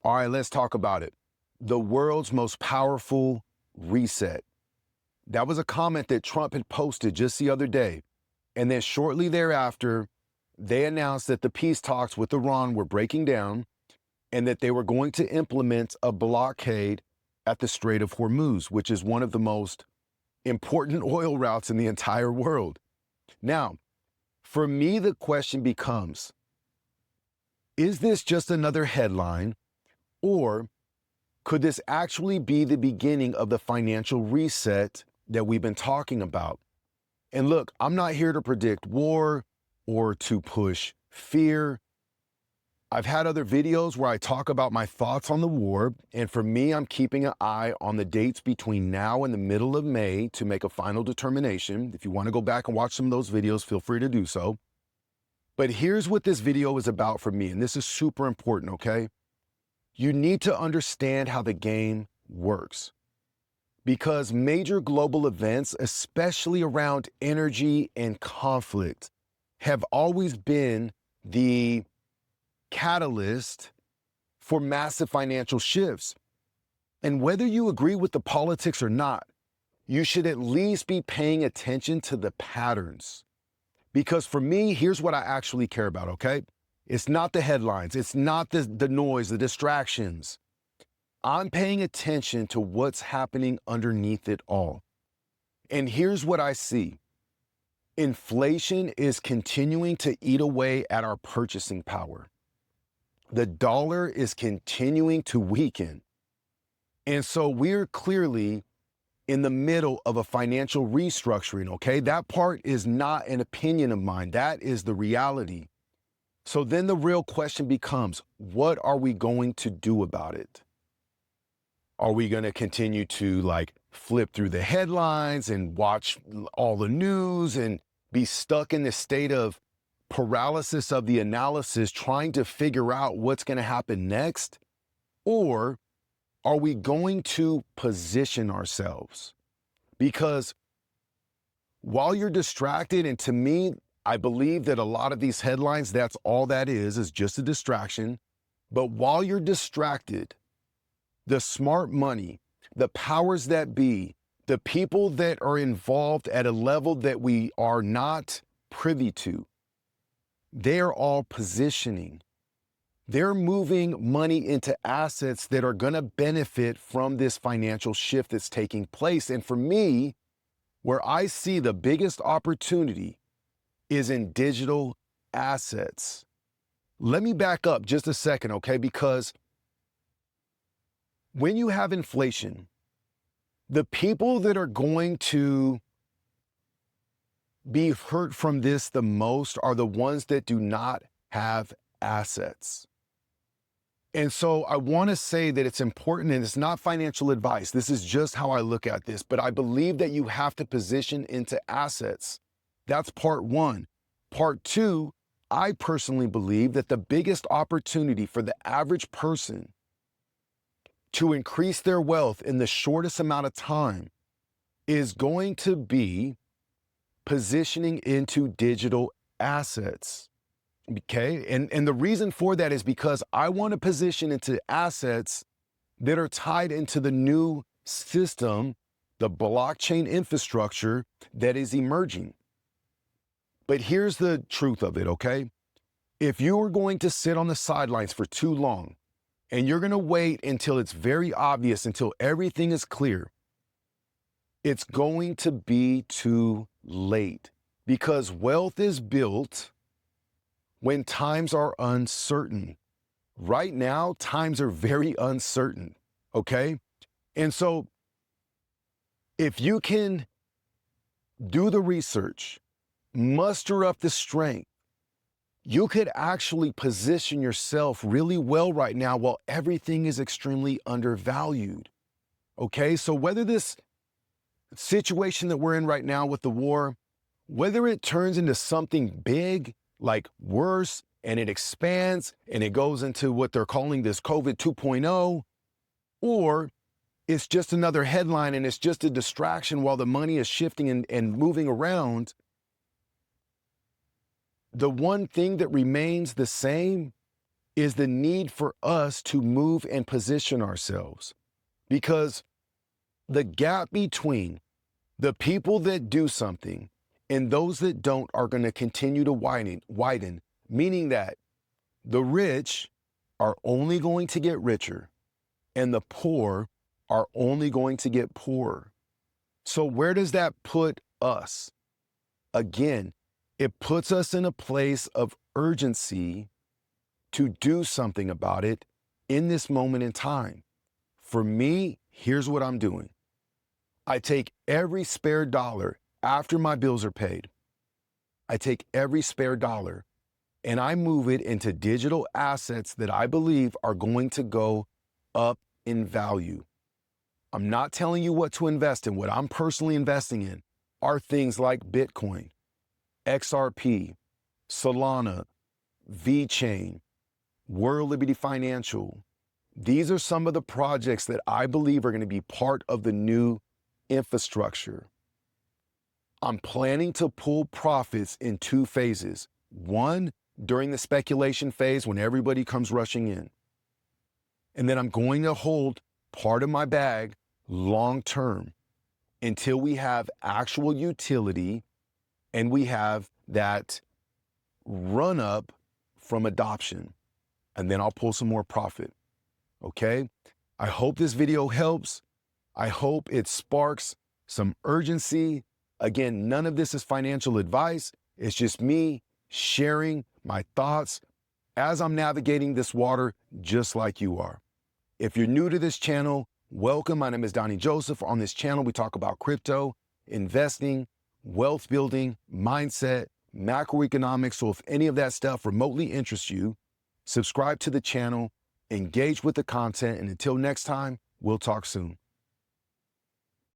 All right, let's talk about it. The world's most powerful reset. That was a comment that Trump had posted just the other day. And then shortly thereafter, they announced that the peace talks with Iran were breaking down and that they were going to implement a blockade at the Strait of Hormuz, which is one of the most important oil routes in the entire world. Now, for me, the question becomes, is this just another headline, or could this actually be the beginning of the financial reset that we've been talking about? And look, I'm not here to predict war or to push fear. I've had other videos where I talk about my thoughts on the war, and for me, I'm keeping an eye on the dates between now and the middle of May to make a final determination. If you want to go back and watch some of those videos, feel free to do so. But here's what this video is about for me, and this is super important, okay? You need to understand how the game works, because major global events, especially around energy and conflict, have always been the catalyst for massive financial shifts. And whether you agree with the politics or not, you should at least be paying attention to the patterns. Because for me, here's what I actually care about, okay? It's not the headlines. It's not the noise, the distractions. I'm paying attention to what's happening underneath it all. And here's what I see. Inflation is continuing to eat away at our purchasing power. The dollar is continuing to weaken. And so we're clearly in the middle of a financial restructuring, okay? That part is not an opinion of mine. That is the reality. So then the real question becomes, what are we going to do about it? Are we going to continue to flip through the headlines and watch all the news and be stuck in this state of paralysis of the analysis, trying to figure out what's going to happen next? Or are we going to position ourselves? Because while you're distracted, and to me, I believe that a lot of these headlines, that's all that is just a distraction. But while you're distracted, the smart money, the powers that be, the people that are involved at a level that we are not privy to, they're all positioning. They're moving money into assets that are going to benefit from this financial shift that's taking place. And for me, where I see the biggest opportunity is in digital assets. Let me back up just a second, okay? Because when you have inflation, the people that are going to be hurt from this the most are the ones that do not have assets. And so I want to say that it's important, and it's not financial advice. This is just how I look at this. But I believe that you have to position into assets. That's part one. Part two, I personally believe that the biggest opportunity for the average person to increase their wealth in the shortest amount of time is going to be positioning into digital assets. Okay, and the reason for that is because I want to position into assets that are tied into the new system, the blockchain infrastructure that is emerging. But here's the truth of it, okay? If you are going to sit on the sidelines for too long and you're going to wait until it's very obvious, until everything is clear, it's going to be too late, because wealth is built when times are uncertain. Right now, times are very uncertain, okay? And so if you can do the research, muster up the strength, you could actually position yourself really well right now while everything is extremely undervalued, okay? So whether this situation that we're in right now with the war, whether it turns into something big, like worse, and it expands and it goes into what they're calling this COVID 2.0, or it's just another headline and it's just a distraction while the money is shifting and moving around, the one thing that remains the same is the need for us to move and position ourselves. Because the gap between the people that do something and those that don't are going to continue to widen, meaning that the rich are only going to get richer and the poor are only going to get poorer. So where does that put us? Again, it puts us in a place of urgency to do something about it in this moment in time. For me, here's what I'm doing. I take every spare dollar after my bills are paid. I take every spare dollar and I move it into digital assets that I believe are going to go up in value. I'm not telling you what to invest in. What I'm personally investing in are things like Bitcoin, XRP, Solana, Vechain, World Liberty Financial. These are some of the projects that I believe are going to be part of the new infrastructure. I'm planning to pull profits in 2 phases. One, during the speculation phase when everybody comes rushing in. And then I'm going to hold part of my bag long term until we have actual utility and we have that run up from adoption. And then I'll pull some more profit. Okay? I hope this video helps. I hope it sparks some urgency. Again, none of this is financial advice. It's just me sharing my thoughts as I'm navigating this water just like you are. If you're new to this channel, welcome. My name is Donnie Joseph. On this channel, we talk about crypto, investing, wealth building, mindset, macroeconomics. So if any of that stuff remotely interests you, subscribe to the channel, engage with the content, and until next time, we'll talk soon.